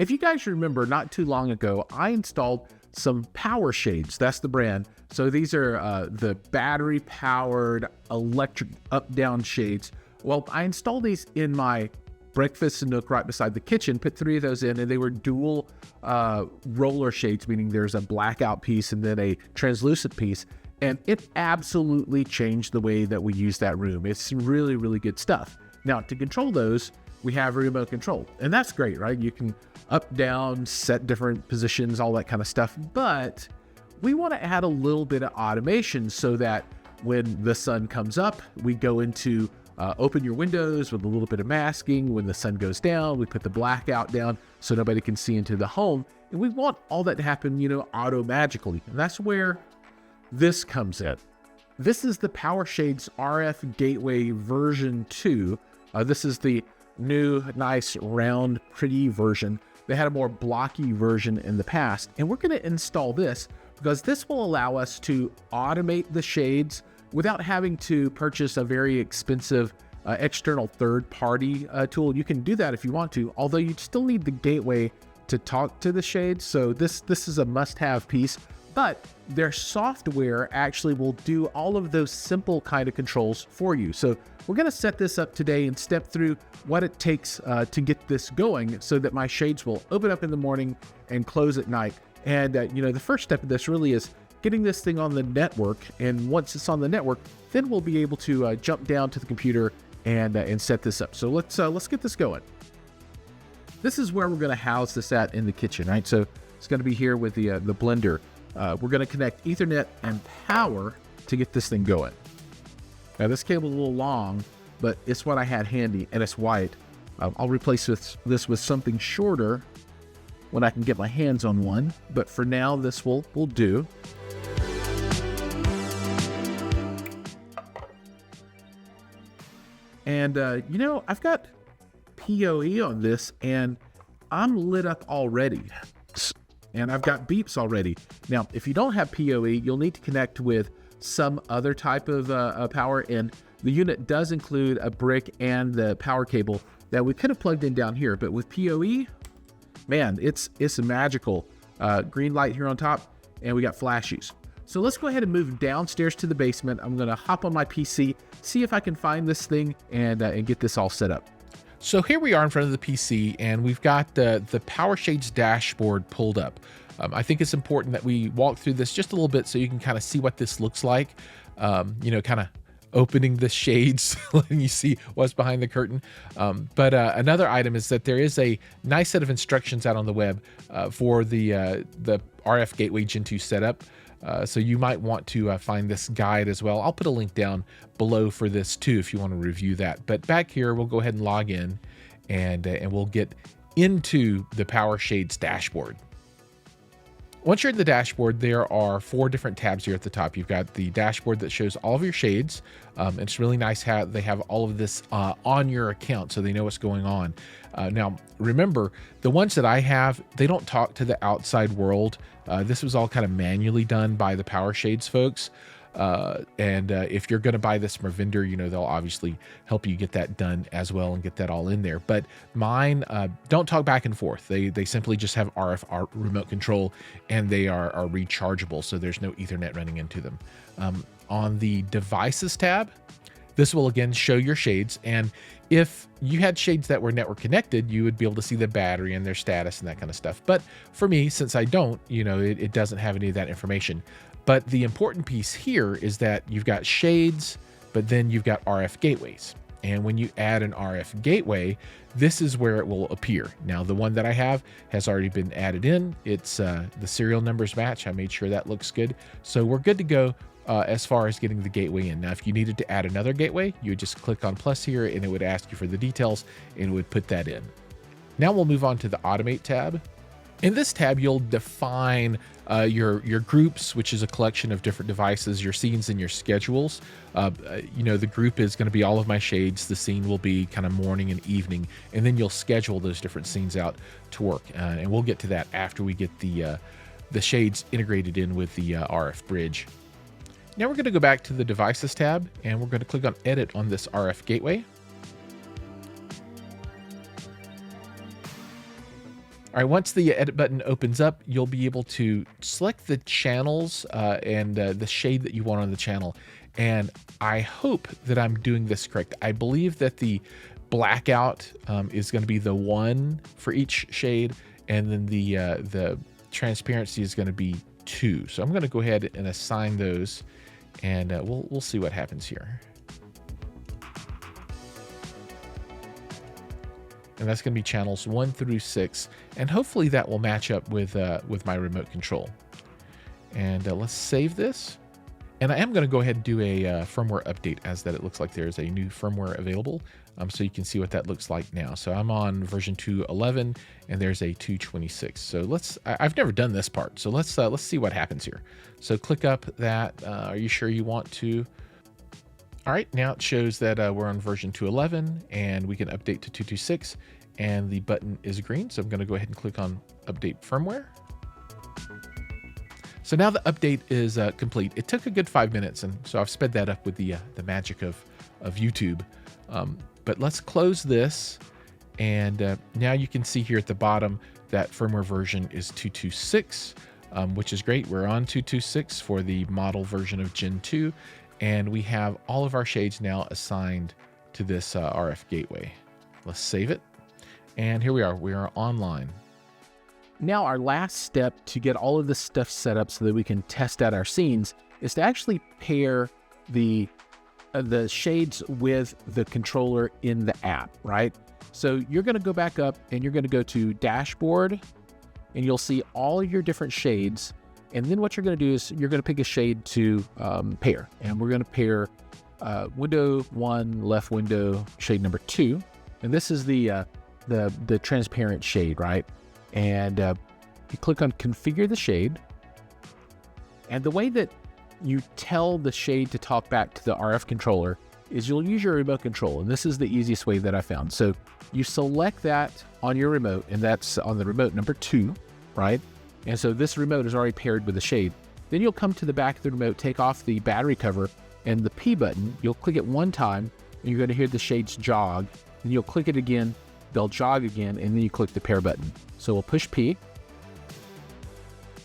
If you guys remember, not too long ago, I installed some PowerShades. That's the brand. So these are the battery-powered electric up-down shades. Well, I installed these in my breakfast nook right beside the kitchen, put 3 of those in, and they were dual roller shades, meaning there's a blackout piece and then a translucent piece. And it absolutely changed the way that we use that room. It's really, really good stuff. Now, to control those, we have remote control, and that's great, right? You can up, down, set different positions, all that kind of stuff. But we want to add a little bit of automation so that when the sun comes up, we go into open your windows with a little bit of masking. When the sun goes down, we put the blackout down so nobody can see into the home. And we want all that to happen, auto magically. And that's where this comes in. This is the PowerShades RF Gateway version 2. This is the new, nice, round, pretty version. They had a more blocky version in the past. And we're going to install this because this will allow us to automate the shades without having to purchase a very expensive external third-party tool. You can do that if you want to, although you still need the gateway to talk to the shades. So this is a must-have piece. But their software actually will do all of those simple kind of controls for you. So we're going to set this up today and step through what it takes to get this going so that my shades will open up in the morning and close at night. And the first step of this really is getting this thing on the network. And once it's on the network, then we'll be able to jump down to the computer and set this up. So let's get this going. This is where we're going to house this at in the kitchen, right? So it's going to be here with the blender. We're going to connect Ethernet and power to get this thing going. Now this cable's a little long, but it's what I had handy, and it's white. I'll replace this with something shorter when I can get my hands on one, but for now this will do. And I've got PoE on this, and I'm lit up already. And I've got beeps already. Now, if you don't have PoE, you'll need to connect with some other type of power, and the unit does include a brick and the power cable that we could have plugged in down here. But with PoE, man, it's magical. Green light here on top, and we got flashies. So let's go ahead and move downstairs to the basement. I'm gonna hop on my PC, see if I can find this thing and get this all set up. So here we are in front of the PC, and we've got the PowerShades dashboard pulled up. I think it's important that we walk through this just a little bit so you can kind of see what this looks like. Kind of opening the shades, letting you see what's behind the curtain. But another item is that there is a nice set of instructions out on the web for the RF Gateway Gen 2 setup. So you might want to find this guide as well. I'll put a link down below for this too if you want to review that. But back here, we'll go ahead and log in, and we'll get into the PowerShades dashboard. Once you're in the dashboard, there are 4 different tabs here at the top. You've got the dashboard that shows all of your shades. It's really nice how they have all of this on your account so they know what's going on. Now, remember, the ones that I have, they don't talk to the outside world. This was all kind of manually done by the PowerShades folks. If you're going to buy this from a vendor, they'll obviously help you get that done as well and get that all in there. But mine don't talk back and forth. They simply just have RF remote control, and they are rechargeable, so there's no Ethernet running into them. On the devices tab, this will again show your shades, and if you had shades that were network connected, you would be able to see the battery and their status and that kind of stuff. But for me, since I don't, it doesn't have any of that information. But the important piece here is that you've got shades, but then you've got RF gateways. And when you add an RF gateway, this is where it will appear. Now, the one that I have has already been added in. It's the serial numbers match. I made sure that looks good. So we're good to go as far as getting the gateway in. Now, if you needed to add another gateway, you would just click on plus here, and it would ask you for the details, and it would put that in. Now we'll move on to the Automate tab. In this tab, you'll define your groups, which is a collection of different devices, your scenes, and your schedules. The group is going to be all of my shades. The scene will be kind of morning and evening, and then you'll schedule those different scenes out to work. And we'll get to that after we get the shades integrated in with the RF bridge. Now we're going to go back to the Devices tab, and we're going to click on Edit on this RF Gateway. All right, once the edit button opens up, you'll be able to select the channels and the shade that you want on the channel. And I hope that I'm doing this correct. I believe that the blackout is going to be the 1 for each shade, and then the transparency is going to be 2. So I'm going to go ahead and assign those, and we'll see what happens here. And that's going to be channels 1 through 6, and hopefully that will match up with my remote control. And let's save this. And I am going to go ahead and do a firmware update, as that it looks like there's a new firmware available, so you can see what that looks like now. So I'm on version 2.11, and there's a 2.26. So I've never done this part, so let's see what happens here. So click up that. Are you sure you want to? All right, now it shows that we're on version 2.11, and we can update to 2.26, and the button is green. So I'm going to go ahead and click on Update Firmware. So now the update is complete. It took a good 5 minutes, and so I've sped that up with the magic of YouTube. But let's close this, and now you can see here at the bottom that firmware version is 2.26, which is great. We're on 2.26 for the model version of Gen 2. And we have all of our shades now assigned to this RF gateway. Let's save it. And here we are. We are online. Now our last step to get all of this stuff set up so that we can test out our scenes is to actually pair the shades with the controller in the app, right? So you're going to go back up and you're going to go to Dashboard, and you'll see all of your different shades. And then what you're going to do is you're going to pick a shade to pair. And we're going to pair window 1, left window, shade number 2. And this is the transparent shade, right? And you click on Configure the Shade. And the way that you tell the shade to talk back to the RF controller is you'll use your remote control. And this is the easiest way that I found. So you select that on your remote, and that's on the remote number 2, right? And so this remote is already paired with the shade. Then you'll come to the back of the remote, take off the battery cover, and the P button, you'll click it one time, and you're going to hear the shades jog. Then you'll click it again, they'll jog again, and then you click the pair button. So we'll push P.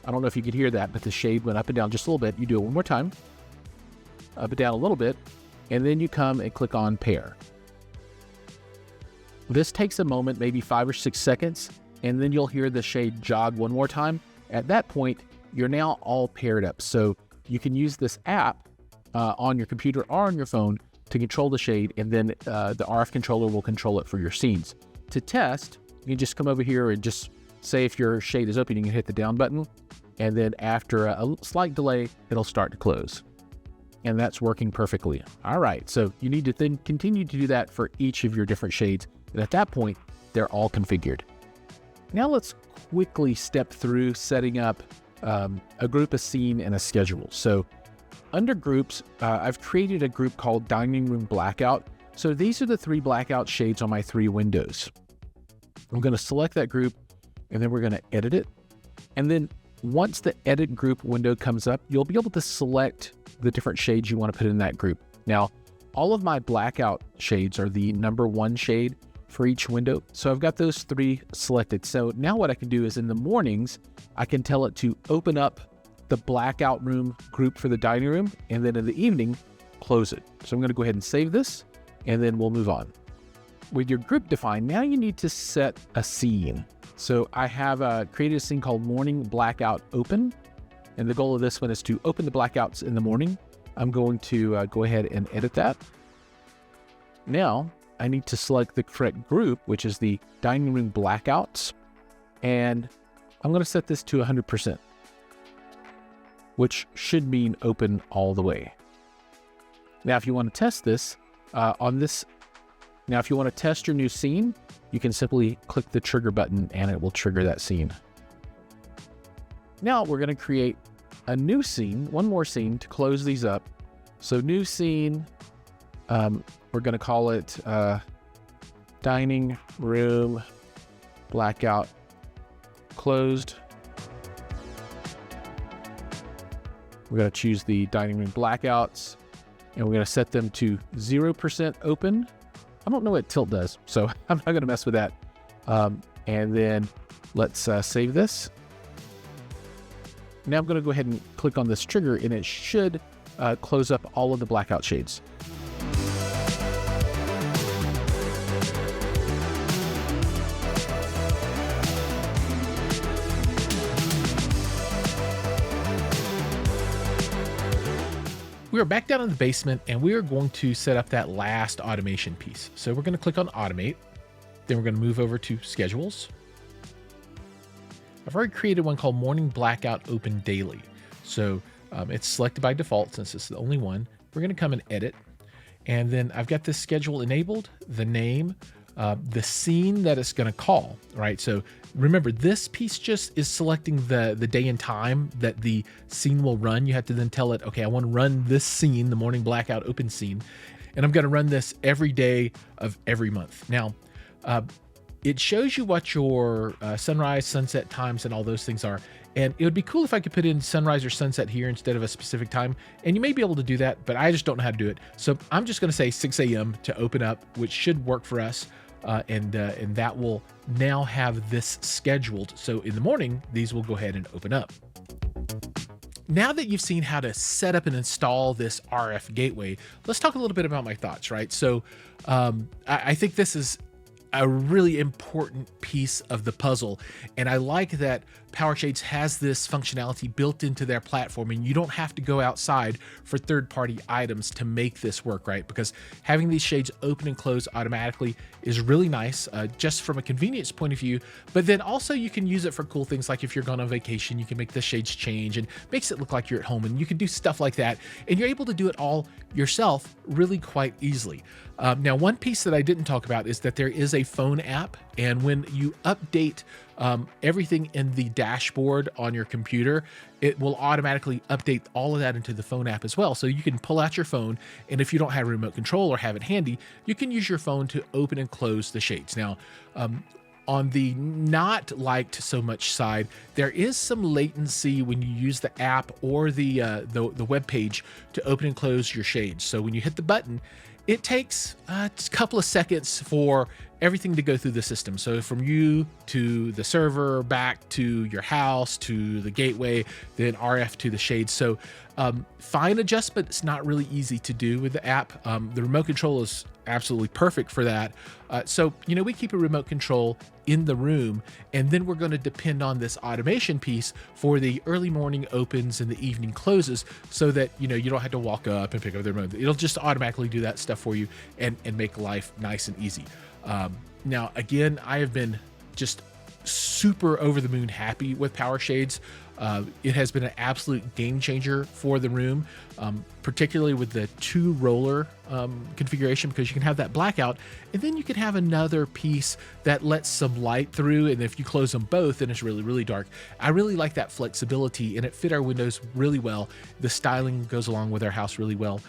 I don't know if you could hear that, but the shade went up and down just a little bit. You do it one more time, up and down a little bit, and then you come and click on pair. This takes a moment, maybe 5 or 6 seconds, and then you'll hear the shade jog one more time. At that point, you're now all paired up. So you can use this app on your computer or on your phone to control the shade, and then the RF controller will control it for your scenes. To test, you can just come over here and just say if your shade is open, you can hit the down button, and then after a slight delay, it'll start to close. And that's working perfectly. All right, so you need to then continue to do that for each of your different shades, and at that point, they're all configured. Now let's quickly step through setting up a group, a scene, and a schedule. So under groups, I've created a group called Dining Room Blackout. So these are the 3 blackout shades on my 3 windows. I'm going to select that group, and then we're going to edit it. And then once the edit group window comes up, you'll be able to select the different shades you want to put in that group. Now, all of my blackout shades are the number 1 shade for each window. So I've got those 3 selected. So now what I can do is in the mornings, I can tell it to open up the blackout room group for the dining room, and then in the evening, close it. So I'm going to go ahead and save this, and then we'll move on. With your group defined, now you need to set a scene. So I have created a scene called Morning Blackout Open, and the goal of this one is to open the blackouts in the morning. I'm going to go ahead and edit that. Now, I need to select the correct group, which is the dining room blackouts. And I'm going to set this to 100%, which should mean open all the way. Now, if you want to test this if you want to test your new scene, you can simply click the trigger button and it will trigger that scene. Now we're going to create a new scene, one more scene to close these up. So new scene, we're going to call it dining room blackout closed. We're going to choose the dining room blackouts, and we're going to set them to 0% open. I don't know what tilt does, so I'm not going to mess with that. And then Let's save this. Now I'm going to go ahead and click on this trigger, and it should close up all of the blackout shades. We are back down in the basement, and we are going to set up that last automation piece. So we're going to click on Automate. Then we're going to move over to Schedules. I've already created one called Morning Blackout Open Daily. So it's selected by default since it's the only one. We're going to come and edit. And then I've got this schedule enabled, the name, the scene that it's going to call, right? So remember, this piece just is selecting the day and time that the scene will run. You have to then tell it, okay, I want to run this scene, the Morning Blackout Open scene, and I'm going to run this every day of every month. Now, it shows you what your sunrise, sunset times and all those things are. And it would be cool if I could put in sunrise or sunset here instead of a specific time. And you may be able to do that, but I just don't know how to do it. So I'm just going to say 6 a.m. to open up, which should work for us. And that will now have this scheduled. So in the morning, these will go ahead and open up. Now that you've seen how to set up and install this RF gateway, let's talk a little bit about my thoughts, right? So I think this is a really important piece of the puzzle. And I like that PowerShades has this functionality built into their platform, and you don't have to go outside for third-party items to make this work, right? Because having these shades open and close automatically is really nice, just from a convenience point of view. But then also you can use it for cool things, like if you're going on vacation, you can make the shades change and makes it look like you're at home, and you can do stuff like that. And you're able to do it all yourself really quite easily. Now, one piece that I didn't talk about is that there is a phone app, and when you update everything in the dashboard on your computer, it will automatically update all of that into the phone app as well. So you can pull out your phone, and if you don't have remote control or have it handy, you can use your phone to open and close the shades. Now, on the not liked so much side, there is some latency when you use the app or the web page to open and close your shades. So when you hit the button, it takes a couple of seconds for everything to go through the system. So from you to the server, back to your house, to the gateway, then RF to the shades. So fine adjustment, it's not really easy to do with the app. The remote control is absolutely perfect for that. So, you know, we keep a remote control in the room, and then we're going to depend on this automation piece for the early morning opens and the evening closes, so that, you know, you don't have to walk up and pick up the remote. It'll just automatically do that stuff for you and make life nice and easy. Now, again, I have been just super over the moon happy with PowerShades. It has been an absolute game changer for the room, particularly with the 2-roller configuration, because you can have that blackout, and then you can have another piece that lets some light through, and if you close them both, then it's really, really dark. I really like that flexibility, and it fit our windows really well. The styling goes along with our house really well.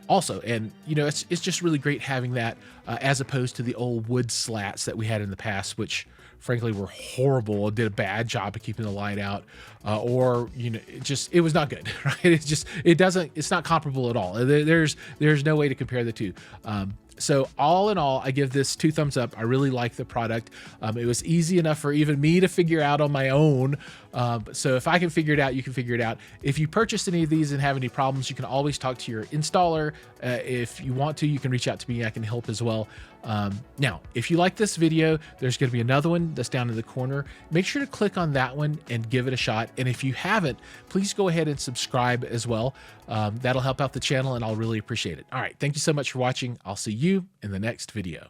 Also, and you know, it's just really great having that as opposed to the old wood slats that we had in the past, which frankly were horrible, did a bad job of keeping the light out, or, you know, it was not good, right? It's not comparable at all. There's no way to compare the two. So all in all, I give this 2 thumbs up. I really like the product. It was easy enough for even me to figure out on my own. So if I can figure it out, you can figure it out. If you purchased any of these and have any problems, you can always talk to your installer. If you want to, you can reach out to me. I can help as well. Now, if you like this video, there's going to be another one that's down in the corner. Make sure to click on that one and give it a shot. And if you haven't, please go ahead and subscribe as well. That'll help out the channel, and I'll really appreciate it. All right. Thank you so much for watching. I'll see you in the next video.